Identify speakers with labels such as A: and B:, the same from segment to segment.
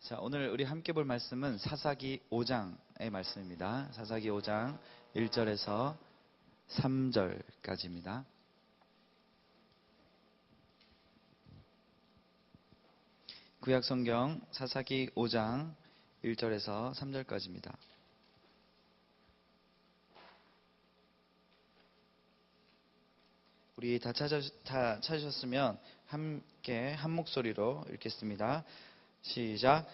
A: 자, 오늘 우리 함께 볼 말씀은 사사기 5장의 말씀입니다. 사사기 5장 1절에서 3절까지입니다. 구약성경 사사기 5장 1절에서 3절까지입니다. 우리 다 찾으셨으면 함께 한 목소리로 읽겠습니다. 시작.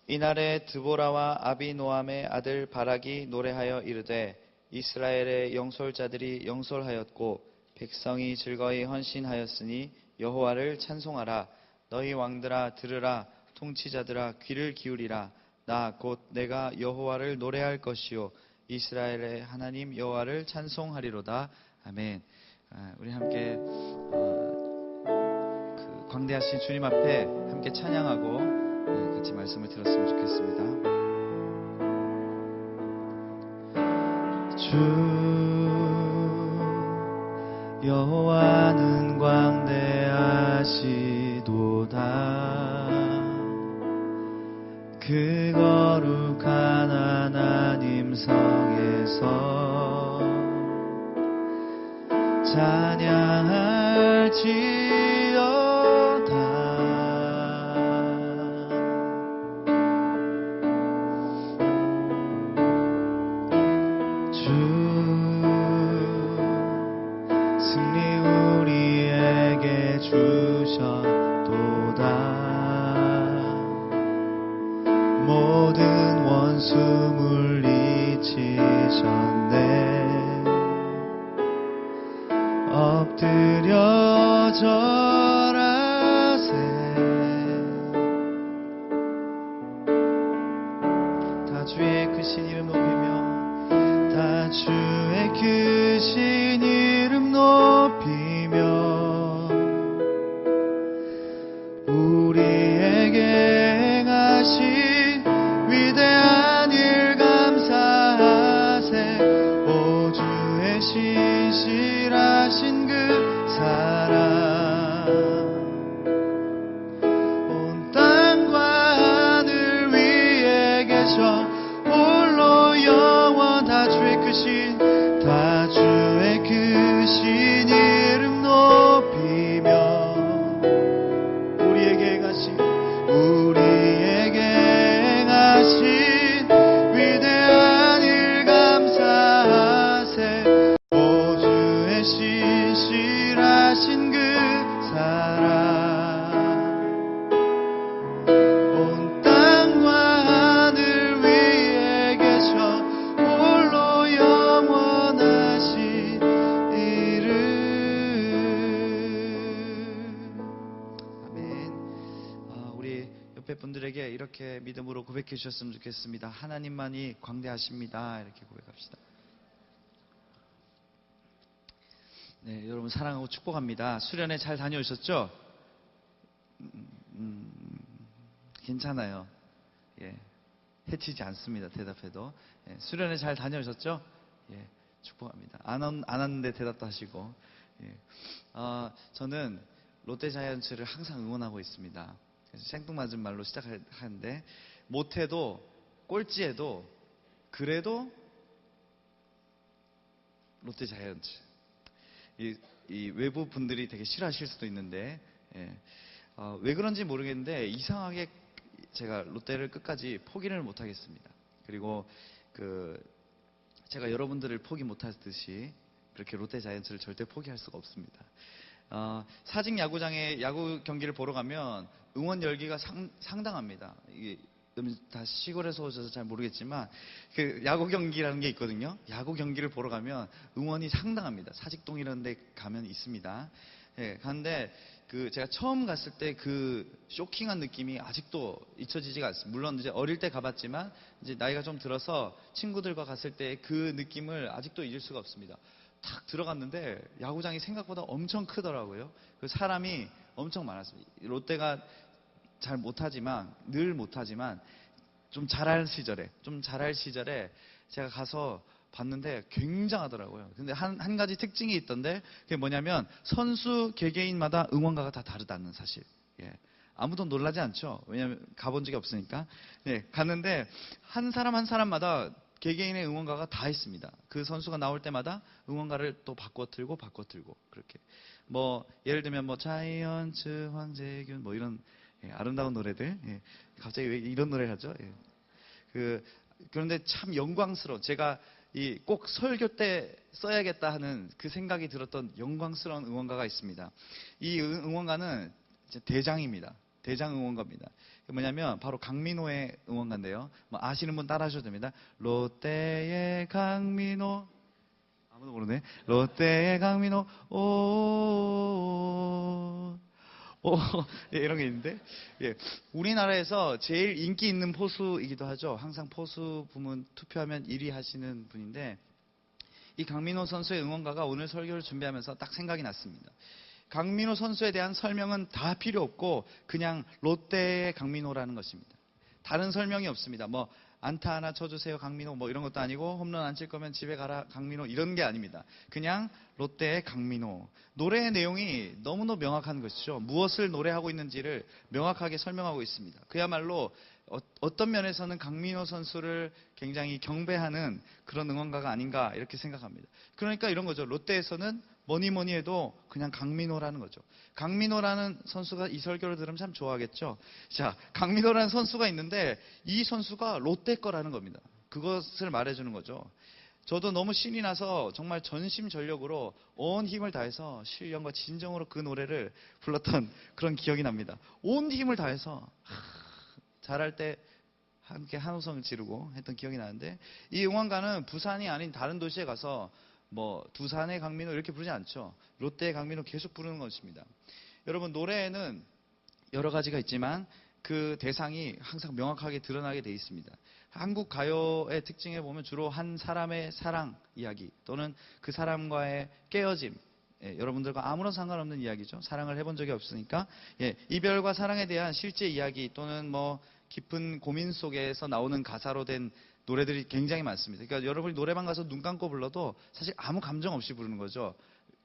A: 이날에 드보라와 아비노함의 아들 바락이 노래하여 이르되 이스라엘의 영솔자들이 영솔하였고 백성이 즐거이 헌신하였으니 여호와를 찬송하라. 너희 왕들아 들으라. 통치자들아 귀를 기울이라. 나 곧 내가 여호와를 노래할 것이요 이스라엘의 하나님 여호와를 찬송하리로다. 아멘. 우리 함께 그 광대하신 주님 앞에 함께 찬양하고 같이 말씀을 들었으면 좋겠습니다. 주 여호와는 광대하시도다. 그 거룩한 하나님 성에서 찬양할지어다. 승리 우리에게 주셨도다. 모든 원수 물리치셨네. 엎드려 절하세. 다 주의 크신 이름 높이며 다 주의 크신 이름 높이며 우리에게 행하신 위대한 일 감사하세. 오 주의 신실하신 그 사랑 온 땅과 하늘 위에 계셔 홀로 영원. 다 주의 크신 이름 높이며 우리에게 행하신 위대한 일 감사하세. 오 주의 신실하신 그 사랑 온 땅과 하늘 위에 계셔 홀로 영원하신 이름. 아멘. 우리 옆에 분들에게 이렇게 믿음으로 고백해 주셨으면 좋겠습니다. 하나님만이 광대하십니다. 이렇게 고백합시다. 네, 여러분 사랑하고 축복합니다. 수련회 잘 다녀오셨죠? 괜찮아요. 예, 해치지 않습니다. 대답해도. 예, 수련회 잘 다녀오셨죠? 예, 축복합니다. 안 왔는데 대답도 하시고. 예. 저는 롯데자이언츠를 항상 응원하고 있습니다. 그래서 생뚱맞은 말로 시작하는데 못해도 꼴찌해도 그래도 롯데자이언츠. 이 외부 분들이 되게 싫어하실 수도 있는데 왜 그런지 모르겠는데 이상하게 제가 롯데를 끝까지 포기를 못하겠습니다. 그리고 제가 여러분들을 포기 못하듯이 그렇게 롯데자이언츠를 절대 포기할 수가 없습니다. 사직 야구장에 야구 경기를 보러 가면 응원 열기가 상당합니다. 이게 다 시골에서 오셔서 잘 모르겠지만 그 야구 경기라는 게 있거든요. 야구 경기를 보러 가면 응원이 상당합니다. 사직동이라는 데 가면 있습니다. 예, 그런데 제가 처음 갔을 때 그 쇼킹한 느낌이 아직도 잊혀지지가 않습니다. 물론 이제 어릴 때 가봤지만 이제 나이가 좀 들어서 친구들과 갔을 때 그 느낌을 아직도 잊을 수가 없습니다. 탁 들어갔는데 야구장이 생각보다 엄청 크더라고요. 그 사람이 엄청 많았습니다. 롯데가 늘 못하지만 좀 잘할 시절에 제가 가서 봤는데 굉장하더라고요. 근데 한 가지 특징이 있던데 그게 뭐냐면 선수 개개인마다 응원가가 다 다르다는 사실. 예. 아무도 놀라지 않죠. 왜냐하면 가본 적이 없으니까. 네, 갔는데 한 사람 한 사람마다 개개인의 응원가가 다 있습니다. 그 선수가 나올 때마다 응원가를 또 바꿔 틀고 그렇게. 뭐 예를 들면 뭐 자이언츠 황재균 뭐 이런 아름다운 노래들. 갑자기 왜 이런 노래를 하죠? 그런데 참 영광스러워. 제가 꼭 설교 때 써야겠다 하는 그 생각이 들었던 영광스러운 응원가가 있습니다. 이 응원가는 대장입니다. 대장 응원가입니다. 뭐냐면 바로 강민호의 응원가인데요. 뭐 아시는 분 따라 하셔도 됩니다. 롯데의 강민호. 아무도 모르네. 롯데의 강민호. 이런 게 있는데, 우리나라에서 제일 인기 있는 포수이기도 하죠. 항상 포수 부문 투표하면 1위 하시는 분인데, 이 강민호 선수의 응원가가 오늘 설교를 준비하면서 딱 생각이 났습니다. 강민호 선수에 대한 설명은 다 필요 없고 그냥 롯데의 강민호라는 것입니다. 다른 설명이 없습니다. 뭐 안타 하나 쳐주세요 강민호 뭐 이런 것도 아니고 홈런 안 칠 거면 집에 가라 강민호 이런 게 아닙니다. 그냥 롯데의 강민호. 노래의 내용이 너무너무 명확한 것이죠. 무엇을 노래하고 있는지를 명확하게 설명하고 있습니다. 그야말로 어떤 면에서는 강민호 선수를 굉장히 경배하는 그런 응원가가 아닌가 이렇게 생각합니다. 그러니까 이런 거죠. 롯데에서는 뭐니 해도 그냥 강민호라는 거죠. 강민호라는 선수가 이 설교를 들으면 참 좋아하겠죠. 자, 강민호라는 선수가 있는데 이 선수가 롯데 거라는 겁니다. 그것을 말해주는 거죠. 저도 너무 신이 나서 정말 전심전력으로 온 힘을 다해서 신령과 진정으로 그 노래를 불렀던 그런 기억이 납니다. 온 힘을 다해서 잘할 때 함께 한호성을 지르고 했던 기억이 나는데 이 응원가는 부산이 아닌 다른 도시에 가서 뭐 두산의 강민호 이렇게 부르지 않죠. 롯데의 강민호 계속 부르는 것입니다. 여러분 노래에는 여러 가지가 있지만 그 대상이 항상 명확하게 드러나게 돼 있습니다. 한국 가요의 특징에 보면 주로 한 사람의 사랑 이야기 또는 그 사람과의 깨어짐 여러분들과 아무런 상관없는 이야기죠. 사랑을 해본 적이 없으니까 이별과 사랑에 대한 실제 이야기 또는 뭐 깊은 고민 속에서 나오는 가사로 된 노래들이 굉장히 많습니다. 그러니까 여러분이 노래방 가서 눈 감고 불러도 사실 아무 감정 없이 부르는 거죠.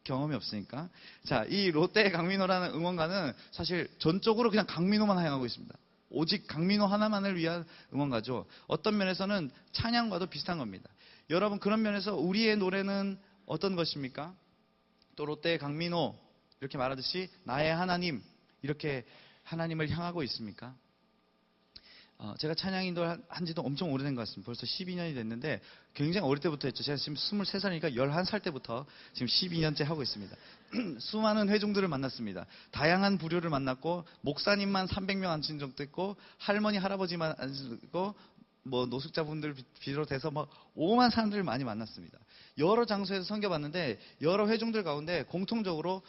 A: 경험이 없으니까. 자, 이 롯데의 강민호라는 응원가는 사실 전적으로 그냥 강민호만 향하고 있습니다. 오직 강민호 하나만을 위한 응원가죠. 어떤 면에서는 찬양과도 비슷한 겁니다. 여러분 그런 면에서 우리의 노래는 어떤 것입니까? 또 롯데의 강민호 이렇게 말하듯이 나의 하나님 이렇게 하나님을 향하고 있습니까? 제가 찬양 인도를 한 지도 엄청 오래된 것 같습니다. 벌써 12년이 됐는데 굉장히 어릴 때부터 했죠. 제가 지금 23살이니까 11살 때부터 지금 12년째 하고 있습니다. 수많은 회중들을 만났습니다. 다양한 부류를 만났고 목사님만 300명 앉힌 적도 있고 할머니 할아버지만 앉은 적도 있고 뭐 노숙자분들 비롯해서 막 오만 사람들을 많이 만났습니다. 여러 장소에서 섬겨봤는데 여러 회중들 가운데 공통적으로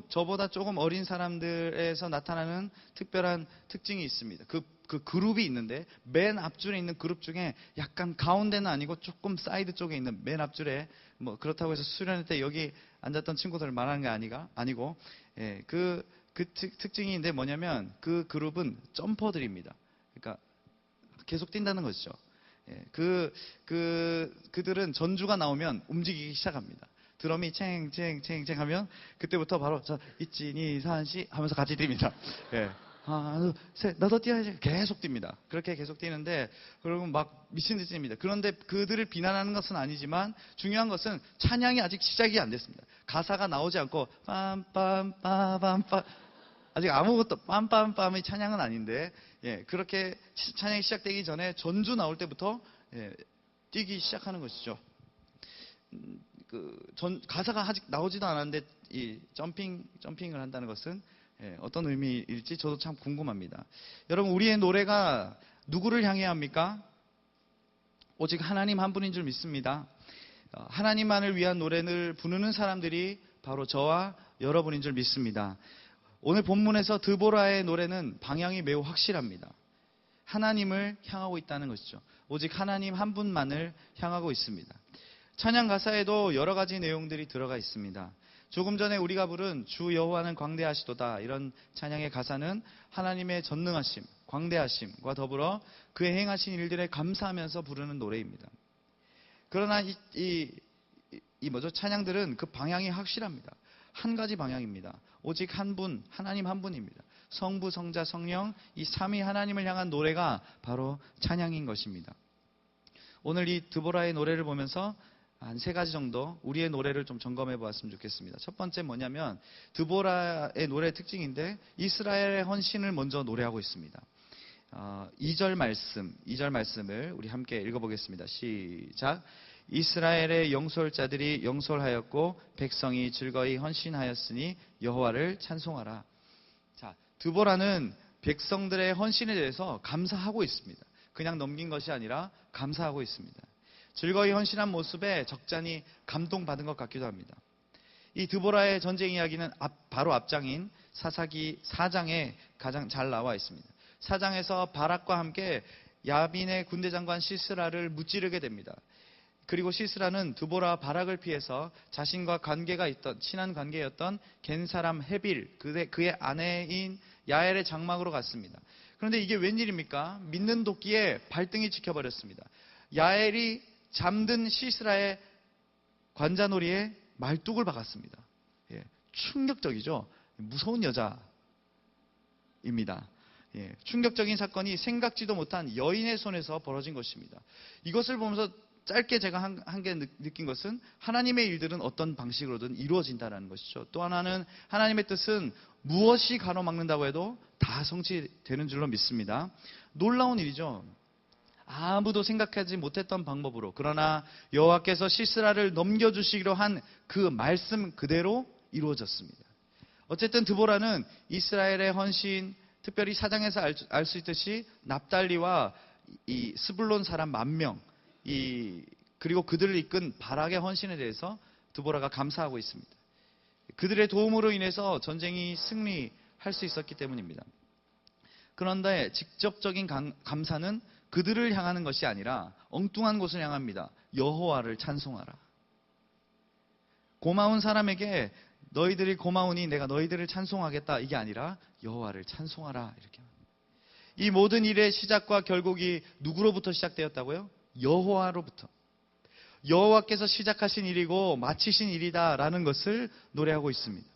A: 저보다 조금 어린 사람들에서 나타나는 특별한 특징이 있습니다. 그 그룹이 있는데 맨 앞줄에 있는 그룹 중에 약간 가운데는 아니고 조금 사이드 쪽에 있는 맨 앞줄에 뭐 그렇다고 해서 수련회 때 여기 앉았던 친구들을 말하는 게 아니고 그 특징이 있는데 뭐냐면 그 그룹은 점퍼들입니다. 그러니까 계속 뛴다는 것이죠. 그들은 전주가 나오면 움직이기 시작합니다. 드럼이 챙챙챙챙 하면 그때부터 바로 있지니 산시 하면서 같이 뜁니다. 하나 둘 셋 너도 뛰어야지 계속 뜁니다. 그렇게 계속 뛰는데 그리고 막 미친 듯이 뜁니다. 그런데 그들을 비난하는 것은 아니지만 중요한 것은 찬양이 아직 시작이 안 됐습니다. 가사가 나오지 않고 빰빰빠밤빰 아직 아무것도 빰빰빰의 찬양은 아닌데 그렇게 찬양이 시작되기 전에 전주 나올 때부터 뛰기 시작하는 것이죠. 가사가 아직 나오지도 않았는데 이 점핑을 한다는 것은 어떤 의미일지 저도 참 궁금합니다. 여러분 우리의 노래가 누구를 향해야 합니까? 오직 하나님 한 분인 줄 믿습니다. 하나님만을 위한 노래를 부르는 사람들이 바로 저와 여러분인 줄 믿습니다. 오늘 본문에서 드보라의 노래는 방향이 매우 확실합니다. 하나님을 향하고 있다는 것이죠. 오직 하나님 한 분만을 향하고 있습니다. 찬양 가사에도 여러 가지 내용들이 들어가 있습니다. 조금 전에 우리가 부른 주 여호와는 광대하시도다 이런 찬양의 가사는 하나님의 전능하심, 광대하심과 더불어 그의 행하신 일들에 감사하면서 부르는 노래입니다. 그러나 찬양들은 그 방향이 확실합니다. 한 가지 방향입니다. 오직 한 분, 하나님 한 분입니다. 성부, 성자, 성령 이 삼위 하나님을 향한 노래가 바로 찬양인 것입니다. 오늘 이 드보라의 노래를 보면서 한 3가지 정도 우리의 노래를 좀 점검해 보았으면 좋겠습니다. 첫 번째 뭐냐면 드보라의 노래의 특징인데 이스라엘의 헌신을 먼저 노래하고 있습니다. 2절 말씀을 우리 함께 읽어보겠습니다. 시작. 이스라엘의 영솔자들이 영솔하였고 백성이 즐거이 헌신하였으니 여호와를 찬송하라. 자, 드보라는 백성들의 헌신에 대해서 감사하고 있습니다. 그냥 넘긴 것이 아니라 감사하고 있습니다. 즐거이 헌신한 모습에 적잖이 감동받은 것 같기도 합니다. 이 드보라의 전쟁 이야기는 바로 앞장인 사사기 4장에 가장 잘 나와 있습니다. 4장에서 바락과 함께 야빈의 군대 장관 시스라를 무찌르게 됩니다. 그리고 시스라는 드보라 바락을 피해서 자신과 관계가 있던 친한 관계였던 겐 사람 헤빌 그의 아내인 야엘의 장막으로 갔습니다. 그런데 이게 웬일입니까? 믿는 도끼에 발등이 찍혀버렸습니다. 야엘이 잠든 시스라의 관자놀이에 말뚝을 박았습니다. 예, 충격적이죠. 무서운 여자입니다. 예, 충격적인 사건이 생각지도 못한 여인의 손에서 벌어진 것입니다. 이것을 보면서 짧게 제가 한 개 느낀 것은 하나님의 일들은 어떤 방식으로든 이루어진다는 것이죠. 또 하나는 하나님의 뜻은 무엇이 가로막는다고 해도 다 성취되는 줄로 믿습니다. 놀라운 일이죠. 아무도 생각하지 못했던 방법으로, 그러나 여호와께서 시스라를 넘겨주시기로 한 그 말씀 그대로 이루어졌습니다. 어쨌든 드보라는 이스라엘의 헌신, 특별히 4장에서 알 수 있듯이 납달리와 이 스불론 사람 10,000명, 그리고 그들을 이끈 바락의 헌신에 대해서 드보라가 감사하고 있습니다. 그들의 도움으로 인해서 전쟁이 승리할 수 있었기 때문입니다. 그런데 직접적인 감사는 그들을 향하는 것이 아니라 엉뚱한 곳을 향합니다. 여호와를 찬송하라. 고마운 사람에게 너희들이 고마우니 내가 너희들을 찬송하겠다, 이게 아니라 여호와를 찬송하라, 이렇게 합니다. 이 모든 일의 시작과 결국이 누구로부터 시작되었다고요? 여호와로부터. 여호와께서 시작하신 일이고 마치신 일이다라는 것을 노래하고 있습니다.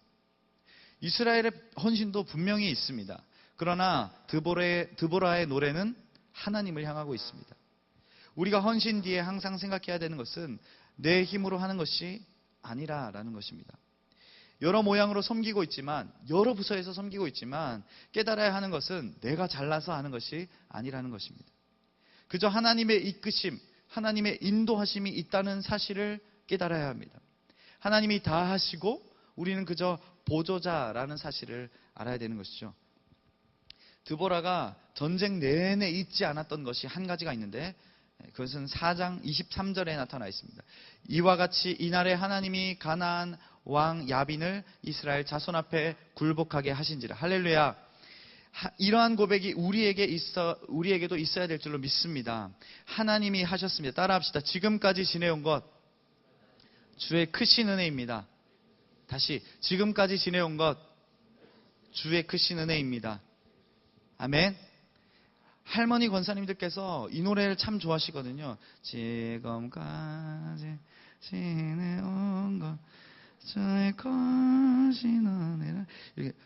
A: 이스라엘의 헌신도 분명히 있습니다. 그러나 드보라의 노래는 하나님을 향하고 있습니다. 우리가 헌신 뒤에 항상 생각해야 되는 것은 내 힘으로 하는 것이 아니라라는 것입니다. 여러 모양으로 섬기고 있지만, 여러 부서에서 섬기고 있지만 깨달아야 하는 것은 내가 잘나서 하는 것이 아니라는 것입니다. 그저 하나님의 이끄심, 하나님의 인도하심이 있다는 사실을 깨달아야 합니다. 하나님이 다 하시고 우리는 그저 보조자라는 사실을 알아야 되는 것이죠. 드보라가 전쟁 내내 잊지 않았던 것이 한 가지가 있는데, 그것은 4장 23절에 나타나 있습니다. 이와 같이 이날에 하나님이 가나안 왕 야빈을 이스라엘 자손 앞에 굴복하게 하신지라. 할렐루야. 이러한 고백이 우리에게도 있어야 될 줄로 믿습니다. 하나님이 하셨습니다. 따라합시다. 지금까지 지내온 것 주의 크신 은혜입니다. 다시, 지금까지 지내온 것 주의 크신 은혜입니다. 아멘. 할머니 권사님들께서 이 노래를 참 좋아하시거든요. 지금까지 지내온 것 주의 크신 은혜라. 이렇게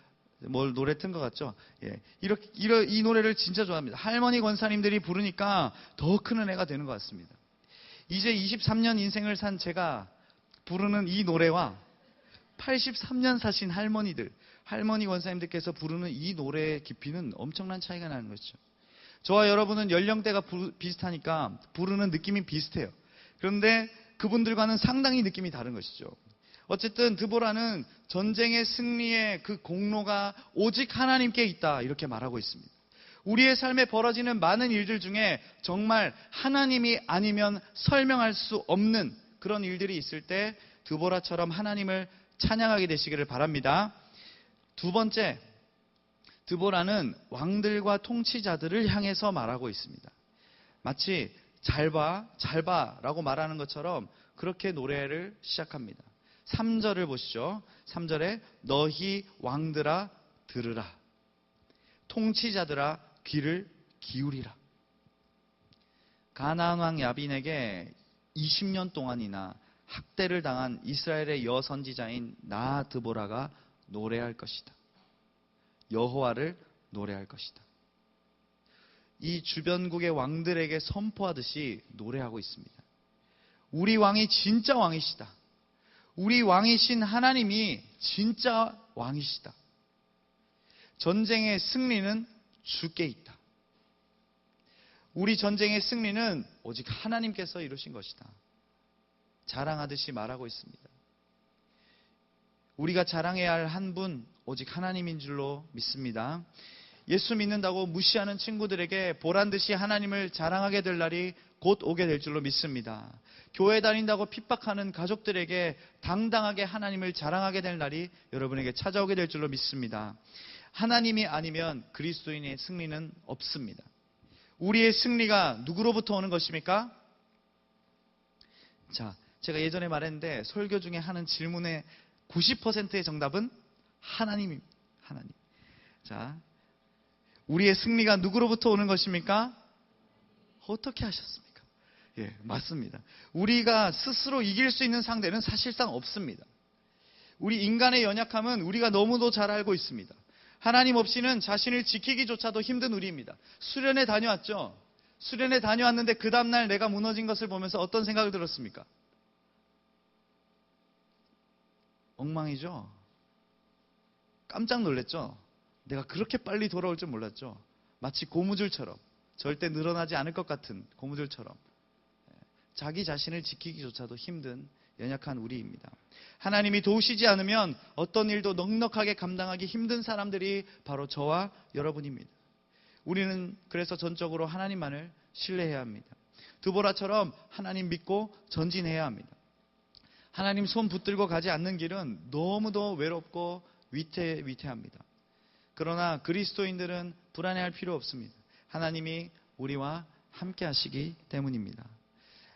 A: 뭘 노래 튼 것 같죠? 예. 이 노래를 진짜 좋아합니다. 할머니 권사님들이 부르니까 더 큰 은혜가 되는 것 같습니다. 이제 23년 인생을 산 제가 부르는 이 노래와 83년 사신 할머니 권사님들께서 부르는 이 노래의 깊이는 엄청난 차이가 나는 것이죠. 저와 여러분은 연령대가 비슷하니까 부르는 느낌이 비슷해요. 그런데 그분들과는 상당히 느낌이 다른 것이죠. 어쨌든 드보라는 전쟁의 승리의 그 공로가 오직 하나님께 있다, 이렇게 말하고 있습니다. 우리의 삶에 벌어지는 많은 일들 중에 정말 하나님이 아니면 설명할 수 없는 그런 일들이 있을 때 드보라처럼 하나님을 찬양하게 되시기를 바랍니다. 두 번째, 드보라는 왕들과 통치자들을 향해서 말하고 있습니다. 마치 잘 봐라고 말하는 것처럼 그렇게 노래를 시작합니다. 3절을 보시죠. 3절에 너희 왕들아 들으라. 통치자들아 귀를 기울이라. 가나안 왕 야빈에게 20년 동안이나 학대를 당한 이스라엘의 여선지자인 나 드보라가 노래할 것이다. 여호와를 노래할 것이다. 이 주변국의 왕들에게 선포하듯이 노래하고 있습니다. 우리 왕이 진짜 왕이시다. 우리 왕이신 하나님이 진짜 왕이시다. 전쟁의 승리는 주께 있다. 우리 전쟁의 승리는 오직 하나님께서 이루신 것이다. 자랑하듯이 말하고 있습니다. 우리가 자랑해야 할 한 분, 오직 하나님인 줄로 믿습니다. 예수 믿는다고 무시하는 친구들에게 보란듯이 하나님을 자랑하게 될 날이 곧 오게 될 줄로 믿습니다. 교회 다닌다고 핍박하는 가족들에게 당당하게 하나님을 자랑하게 될 날이 여러분에게 찾아오게 될 줄로 믿습니다. 하나님이 아니면 그리스도인의 승리는 없습니다. 우리의 승리가 누구로부터 오는 것입니까? 자, 제가 예전에 말했는데 설교 중에 하는 질문의 90%의 정답은 하나님입니다. 하나님. 자, 우리의 승리가 누구로부터 오는 것입니까? 어떻게 하셨습니까? 예, 맞습니다. 우리가 스스로 이길 수 있는 상대는 사실상 없습니다. 우리 인간의 연약함은 우리가 너무도 잘 알고 있습니다. 하나님 없이는 자신을 지키기조차도 힘든 우리입니다. 수련회 다녀왔죠? 수련회 다녀왔는데 그 다음날 내가 무너진 것을 보면서 어떤 생각을 들었습니까? 엉망이죠? 깜짝 놀랐죠? 내가 그렇게 빨리 돌아올 줄 몰랐죠? 마치 고무줄처럼, 절대 늘어나지 않을 것 같은 고무줄처럼 자기 자신을 지키기조차도 힘든 연약한 우리입니다. 하나님이 도우시지 않으면 어떤 일도 넉넉하게 감당하기 힘든 사람들이 바로 저와 여러분입니다. 우리는 그래서 전적으로 하나님만을 신뢰해야 합니다. 드보라처럼 하나님 믿고 전진해야 합니다. 하나님 손 붙들고 가지 않는 길은 너무도 외롭고 위태합니다. 그러나 그리스도인들은 불안해할 필요 없습니다. 하나님이 우리와 함께 하시기 때문입니다.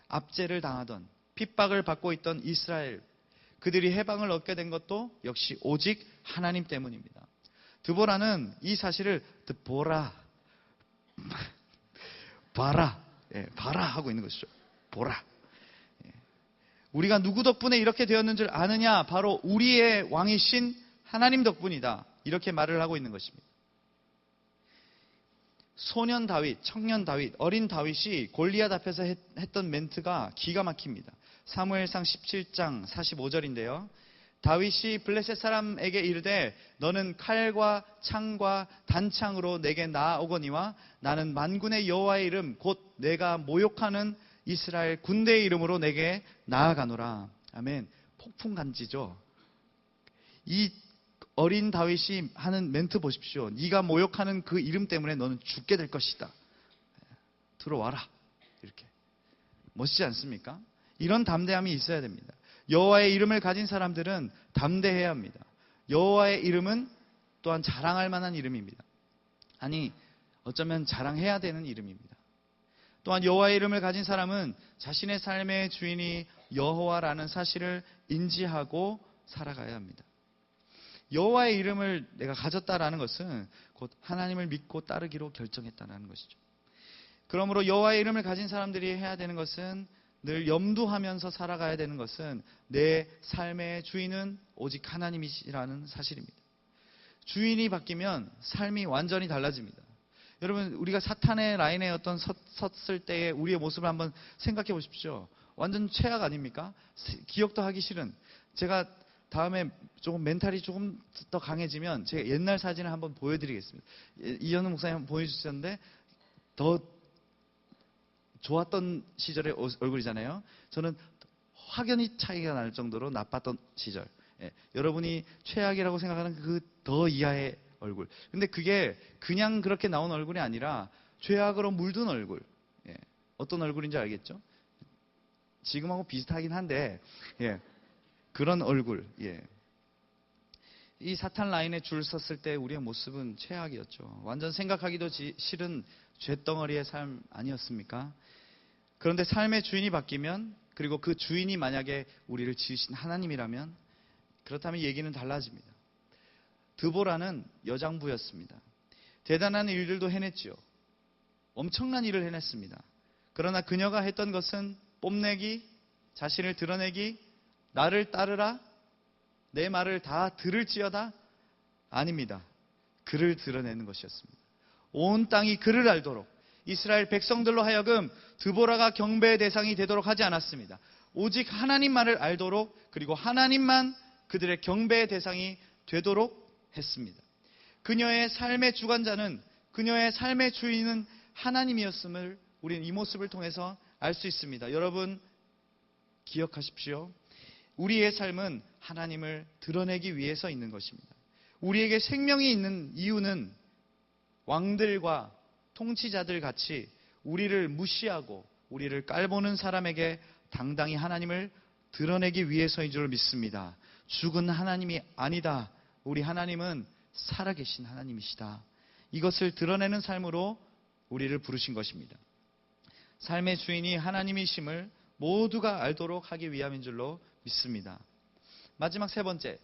A: 압제를 당하던 핍박을 받고 있던 이스라엘, 그들이 해방을 얻게 된 것도 역시 오직 하나님 때문입니다. 드보라는 이 사실을 봐라 하고 있는 것이죠. 보라. 우리가 누구 덕분에 이렇게 되었는 줄 아느냐? 바로 우리의 왕이신 하나님 덕분이다. 이렇게 말을 하고 있는 것입니다. 소년 다윗, 청년 다윗, 어린 다윗이 골리앗 앞에서 했던 멘트가 기가 막힙니다. 사무엘상 17장 45절인데요. 다윗이 블레셋 사람에게 이르되 너는 칼과 창과 단창으로 내게 나아오거니와 나는 만군의 여호와의 이름 곧 내가 모욕하는 이스라엘 군대의 이름으로 내게 나아가노라. 아멘. 폭풍간지죠. 이 어린 다윗이 하는 멘트 보십시오. 네가 모욕하는 그 이름 때문에 너는 죽게 될 것이다. 들어와라. 이렇게. 멋지지 않습니까? 이런 담대함이 있어야 됩니다. 여호와의 이름을 가진 사람들은 담대해야 합니다. 여호와의 이름은 또한 자랑할 만한 이름입니다. 아니, 어쩌면 자랑해야 되는 이름입니다. 또한 여호와의 이름을 가진 사람은 자신의 삶의 주인이 여호와라는 사실을 인지하고 살아가야 합니다. 여호와의 이름을 내가 가졌다라는 것은 곧 하나님을 믿고 따르기로 결정했다는 것이죠. 그러므로 여호와의 이름을 가진 사람들이 해야 되는 것은 늘 염두하면서 살아가야 되는 것은 내 삶의 주인은 오직 하나님이시라는 사실입니다. 주인이 바뀌면 삶이 완전히 달라집니다. 여러분, 우리가 사탄의 라인에 섰을 때의 우리의 모습을 한번 생각해 보십시오. 완전 최악 아닙니까? 기억도 하기 싫은. 제가 다음에 조금 멘탈이 조금 더 강해지면 제가 옛날 사진을 한번 보여드리겠습니다. 이현우 목사님 한번 보여주셨는데 더 좋았던 시절의 얼굴이잖아요. 저는 확연히 차이가 날 정도로 나빴던 시절. 여러분이 최악이라고 생각하는 그 더 이하의 얼굴. 근데 그게 그냥 그렇게 나온 얼굴이 아니라 죄악으로 물든 얼굴. 어떤 얼굴인지 알겠죠? 지금하고 비슷하긴 한데 그런 얼굴. 이 사탄 라인에 줄 섰을 때 우리의 모습은 최악이었죠. 완전 생각하기도 싫은 쇳덩어리의 삶 아니었습니까? 그런데 삶의 주인이 바뀌면, 그리고 그 주인이 만약에 우리를 지으신 하나님이라면, 그렇다면 얘기는 달라집니다. 드보라는 여장부였습니다. 대단한 일들도 해냈지요. 엄청난 일을 해냈습니다. 그러나 그녀가 했던 것은 뽐내기, 자신을 드러내기, 나를 따르라, 내 말을 다 들을지어다? 아닙니다. 그를 드러내는 것이었습니다. 온 땅이 그를 알도록 이스라엘 백성들로 하여금 드보라가 경배의 대상이 되도록 하지 않았습니다. 오직 하나님만을 알도록, 그리고 하나님만 그들의 경배의 대상이 되도록 했습니다. 그녀의 삶의 주관자는, 그녀의 삶의 주인은 하나님이었음을 우리는 이 모습을 통해서 알 수 있습니다. 여러분 기억하십시오. 우리의 삶은 하나님을 드러내기 위해서 있는 것입니다. 우리에게 생명이 있는 이유는 왕들과 통치자들 같이 우리를 무시하고 우리를 깔보는 사람에게 당당히 하나님을 드러내기 위해서인 줄 믿습니다. 죽은 하나님이 아니다. 우리 하나님은 살아계신 하나님이시다. 이것을 드러내는 삶으로 우리를 부르신 것입니다. 삶의 주인이 하나님이심을 모두가 알도록 하기 위함인 줄로 믿습니다. 마지막 세 번째,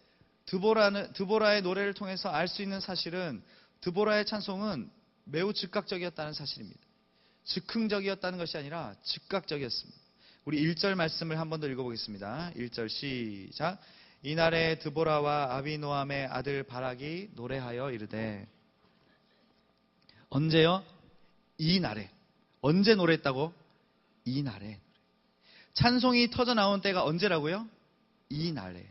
A: 드보라의 노래를 통해서 알 수 있는 사실은 드보라의 찬송은 매우 즉각적이었다는 사실입니다. 즉흥적이었다는 것이 아니라 즉각적이었습니다. 우리 1절 말씀을 한 번 더 읽어보겠습니다. 1절 시작. 이날에 드보라와 아비노함의 아들 바락이 노래하여 이르되. 언제요? 이날에. 언제 노래했다고? 이날에. 찬송이 터져 나온 때가 언제라고요? 이날에.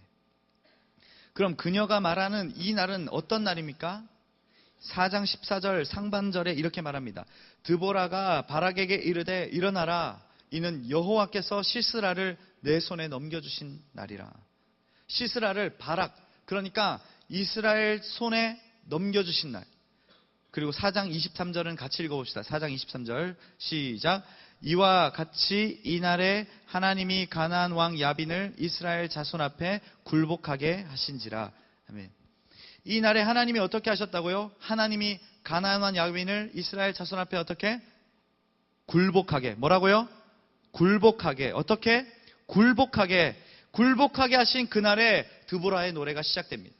A: 그럼 그녀가 말하는 이 날은 어떤 날입니까? 4장 14절 상반절에 이렇게 말합니다. 드보라가 바락에게 이르되 일어나라. 이는 여호와께서 시스라를 내 손에 넘겨주신 날이라. 시스라를 바락, 그러니까 이스라엘 손에 넘겨주신 날. 그리고 4장 23절은 같이 읽어봅시다. 4장 23절 시작. 이와 같이 이날에 하나님이 가나안 왕 야빈을 이스라엘 자손 앞에 굴복하게 하신지라. 아멘. 이 날에 하나님이 어떻게 하셨다고요? 하나님이 가나안 왕 야빈을 이스라엘 자손 앞에 어떻게? 굴복하게. 뭐라고요? 굴복하게. 어떻게? 굴복하게 하신 그날에 드보라의 노래가 시작됩니다.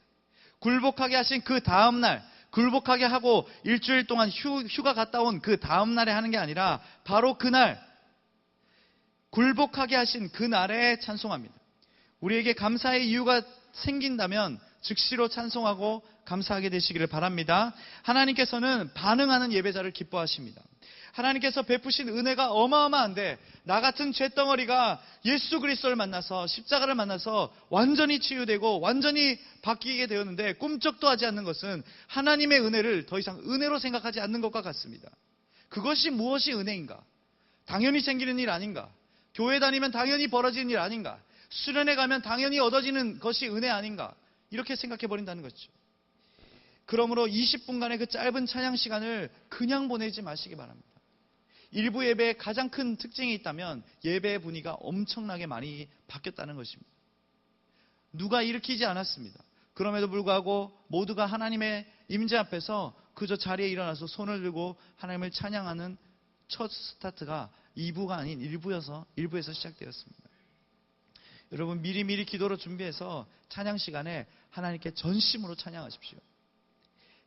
A: 굴복하게 하신 그 다음날, 굴복하게 하고 일주일 동안 휴가 갔다 온 그 다음날에 하는 게 아니라 바로 그날, 굴복하게 하신 그날에 찬송합니다. 우리에게 감사의 이유가 생긴다면 즉시로 찬송하고 감사하게 되시기를 바랍니다. 하나님께서는 반응하는 예배자를 기뻐하십니다. 하나님께서 베푸신 은혜가 어마어마한데 나 같은 죄덩어리가 예수 그리스도를 만나서 십자가를 만나서 완전히 치유되고 완전히 바뀌게 되었는데 꿈쩍도 하지 않는 것은 하나님의 은혜를 더 이상 은혜로 생각하지 않는 것과 같습니다. 그것이 무엇이 은혜인가? 당연히 생기는 일 아닌가? 교회 다니면 당연히 벌어지는 일 아닌가? 수련회 가면 당연히 얻어지는 것이 은혜 아닌가? 이렇게 생각해 버린다는 거죠. 그러므로 20분간의 그 짧은 찬양 시간을 그냥 보내지 마시기 바랍니다. 일부 예배의 가장 큰 특징이 있다면 예배의 분위기가 엄청나게 많이 바뀌었다는 것입니다. 누가 일으키지 않았습니다. 그럼에도 불구하고 모두가 하나님의 임재 앞에서 그저 자리에 일어나서 손을 들고 하나님을 찬양하는 첫 스타트가 2부가 아닌 1부에서 시작되었습니다. 여러분 미리미리 기도로 준비해서 찬양 시간에 하나님께 전심으로 찬양하십시오.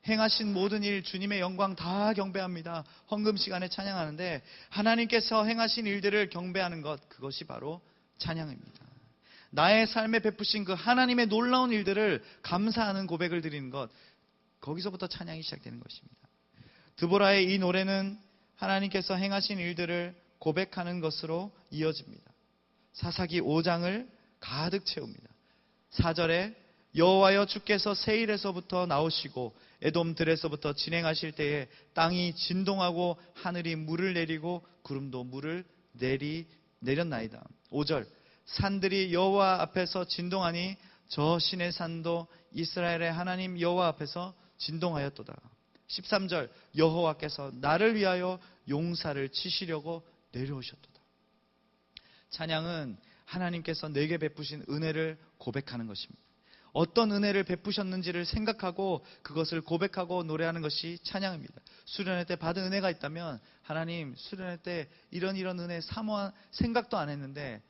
A: 행하신 모든 일 주님의 영광 다 경배합니다. 헌금 시간에 찬양하는데 하나님께서 행하신 일들을 경배하는 것, 그것이 바로 찬양입니다. 나의 삶에 베푸신 그 하나님의 놀라운 일들을 감사하는 고백을 드리는 것, 거기서부터 찬양이 시작되는 것입니다. 드보라의 이 노래는 하나님께서 행하신 일들을 고백하는 것으로 이어집니다. 사사기 5장을 가득 채웁니다. 4절에 여호와여 주께서 세일에서부터 나오시고 에돔들에서부터 진행하실 때에 땅이 진동하고 하늘이 물을 내리고 구름도 물을 내렸나이다. 5절 산들이 여호와 앞에서 진동하니 저 신의 산도 이스라엘의 하나님 여호와 앞에서 진동하였도다. 13절 여호와께서 나를 위하여 용사를 치시려고 내려오셨도다. 찬양은 하나님께서 내게 베푸신 은혜를 고백하는 것입니다. 어떤 은혜를 베푸셨는지를 생각하고 그것을 고백하고 노래하는 것이 찬양입니다. 수련회 때 받은 은혜가 있다면 하나님 수련회 때 이런 은혜 사모한 생각도 안 했는데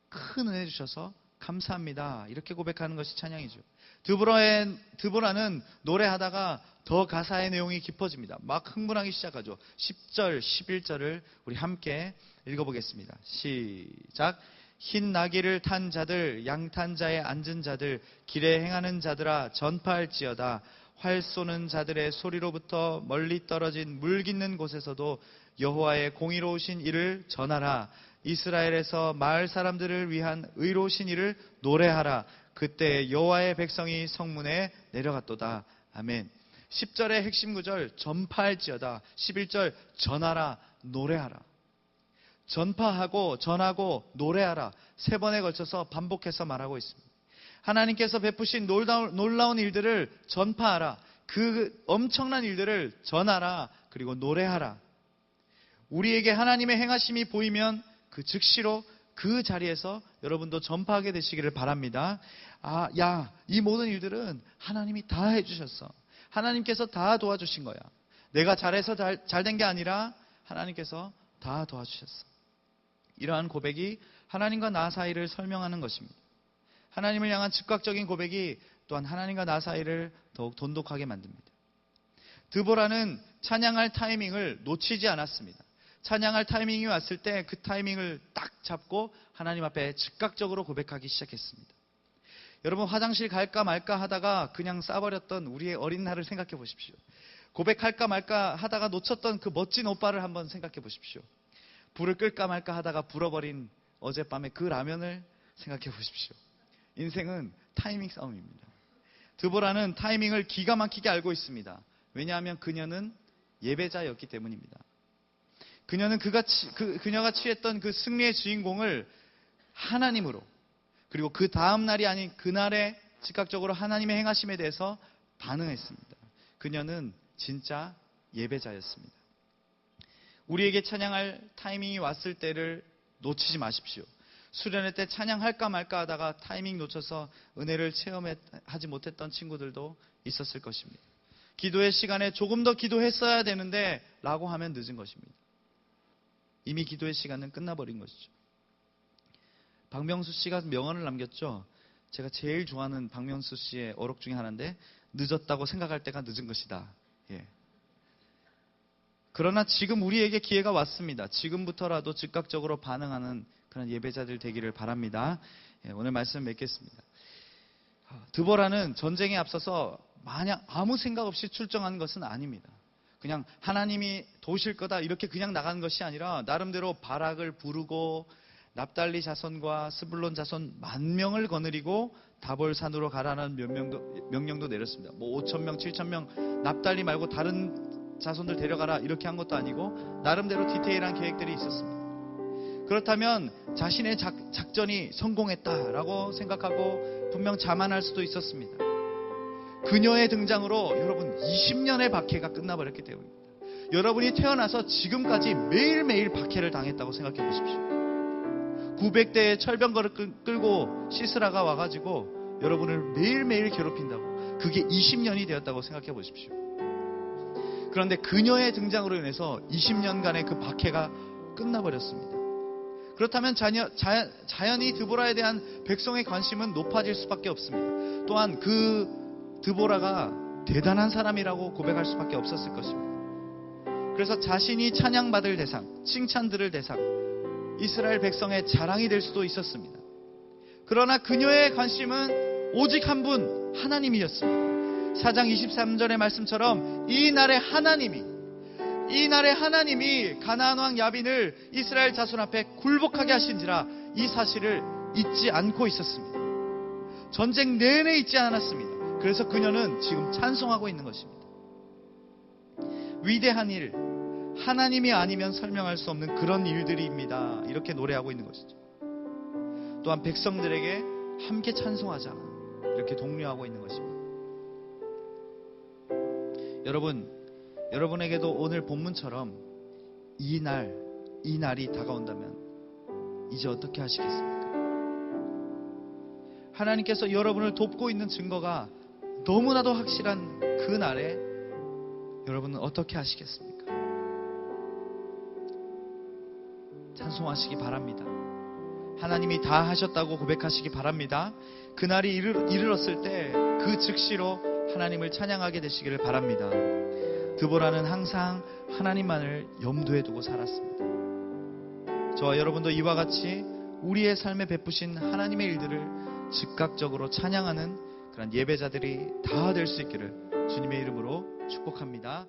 A: 큰 은혜 주셔서 감사합니다. 이렇게 고백하는 것이 찬양이죠. 드보라는 노래하다가 더 가사의 내용이 깊어집니다. 막 흥분하기 시작하죠. 10절, 11절을 우리 함께 읽어보겠습니다. 시작. 흰 나귀를 탄 자들, 양탄 자에 앉은 자들, 길에 행하는 자들아 전파할지어다. 활 쏘는 자들의 소리로부터 멀리 떨어진 물 깃는 곳에서도 여호와의 공의로우신 일을 전하라. 이스라엘에서 마을 사람들을 위한 의로우신 일을 노래하라. 그때 여호와의 백성이 성문에 내려갔도다. 아멘. 10절의 핵심 구절 전파할지어다. 11절 전하라, 노래하라. 전파하고 전하고 노래하라. 3번에 걸쳐서 반복해서 말하고 있습니다. 하나님께서 베푸신 놀라운 일들을 전파하라. 그 엄청난 일들을 전하라. 그리고 노래하라. 우리에게 하나님의 행하심이 보이면 그 즉시로 그 자리에서 여러분도 전파하게 되시기를 바랍니다. 이 모든 일들은 하나님이 다 해주셨어. 하나님께서 다 도와주신 거야. 내가 잘해서 잘 된 게 아니라 하나님께서 다 도와주셨어. 이러한 고백이 하나님과 나 사이를 설명하는 것입니다. 하나님을 향한 즉각적인 고백이 또한 하나님과 나 사이를 더욱 돈독하게 만듭니다. 드보라는 찬양할 타이밍을 놓치지 않았습니다. 찬양할 타이밍이 왔을 때 그 타이밍을 딱 잡고 하나님 앞에 즉각적으로 고백하기 시작했습니다. 여러분, 화장실 갈까 말까 하다가 그냥 싸버렸던 우리의 어린 날을 생각해 보십시오. 고백할까 말까 하다가 놓쳤던 그 멋진 오빠를 한번 생각해 보십시오. 불을 끌까 말까 하다가 불어버린 어젯밤의 그 라면을 생각해 보십시오. 인생은 타이밍 싸움입니다. 드보라는 타이밍을 기가 막히게 알고 있습니다. 왜냐하면 그녀는 예배자였기 때문입니다. 그녀는 그녀가 취했던 그 승리의 주인공을 하나님으로, 그리고 그 다음 날이 아닌 그날에 즉각적으로 하나님의 행하심에 대해서 반응했습니다. 그녀는 진짜 예배자였습니다. 우리에게 찬양할 타이밍이 왔을 때를 놓치지 마십시오. 수련회 때 찬양할까 말까 하다가 타이밍 놓쳐서 은혜를 체험하지 못했던 친구들도 있었을 것입니다. 기도의 시간에 조금 더 기도했어야 되는데 라고 하면 늦은 것입니다. 이미 기도의 시간은 끝나버린 것이죠. 박명수 씨가 명언을 남겼죠. 제가 제일 좋아하는 박명수 씨의 어록 중에 하나인데, 늦었다고 생각할 때가 늦은 것이다. 그러나 지금 우리에게 기회가 왔습니다. 지금부터라도 즉각적으로 반응하는 그런 예배자들 되기를 바랍니다. 오늘 말씀 맺겠습니다. 드보라는 전쟁에 앞서서 마냥 아무 생각 없이 출정한 것은 아닙니다. 그냥 하나님이 도우실 거다 이렇게 그냥 나가는 것이 아니라 나름대로 바락을 부르고 납달리 자손과 스불론 자손 10,000명을 거느리고 다볼산으로 가라는 명령도 내렸습니다. 5,000명, 7,000명 납달리 말고 다른 자손들 데려가라 이렇게 한 것도 아니고 나름대로 디테일한 계획들이 있었습니다. 그렇다면 자신의 작전이 성공했다라고 생각하고 분명 자만할 수도 있었습니다. 그녀의 등장으로 여러분 20년의 박해가 끝나버렸기 때문입니다. 여러분이 태어나서 지금까지 매일매일 박해를 당했다고 생각해 보십시오. 900대의 철병거를 끌고 시스라가 와가지고 여러분을 매일매일 괴롭힌다고, 그게 20년이 되었다고 생각해 보십시오. 그런데 그녀의 등장으로 인해서 20년간의 그 박해가 끝나버렸습니다. 그렇다면 자연히 드보라에 대한 백성의 관심은 높아질 수밖에 없습니다. 또한 그 드보라가 대단한 사람이라고 고백할 수밖에 없었을 것입니다. 그래서 자신이 찬양받을 대상, 칭찬 들을 대상, 이스라엘 백성의 자랑이 될 수도 있었습니다. 그러나 그녀의 관심은 오직 한 분, 하나님이었습니다. 4장 23절의 말씀처럼 이 날의 하나님이 가나안 왕 야빈을 이스라엘 자손 앞에 굴복하게 하신지라 이 사실을 잊지 않고 있었습니다. 전쟁 내내 잊지 않았습니다. 그래서 그녀는 지금 찬송하고 있는 것입니다. 위대한 일, 하나님이 아니면 설명할 수 없는 그런 일들입니다. 이렇게 노래하고 있는 것이죠. 또한 백성들에게 함께 찬송하자 이렇게 독려하고 있는 것입니다. 여러분에게도 오늘 본문처럼 이 날이 다가온다면 이제 어떻게 하시겠습니까? 하나님께서 여러분을 돕고 있는 증거가 너무나도 확실한 그 날에 여러분은 어떻게 하시겠습니까? 찬송하시기 바랍니다. 하나님이 다 하셨다고 고백하시기 바랍니다. 그날이 이르렀을 때 그 즉시로 하나님을 찬양하게 되시기를 바랍니다. 드보라는 항상 하나님만을 염두에 두고 살았습니다. 저와 여러분도 이와 같이 우리의 삶에 베푸신 하나님의 일들을 즉각적으로 찬양하는 그런 예배자들이 다 될 수 있기를 주님의 이름으로 축복합니다.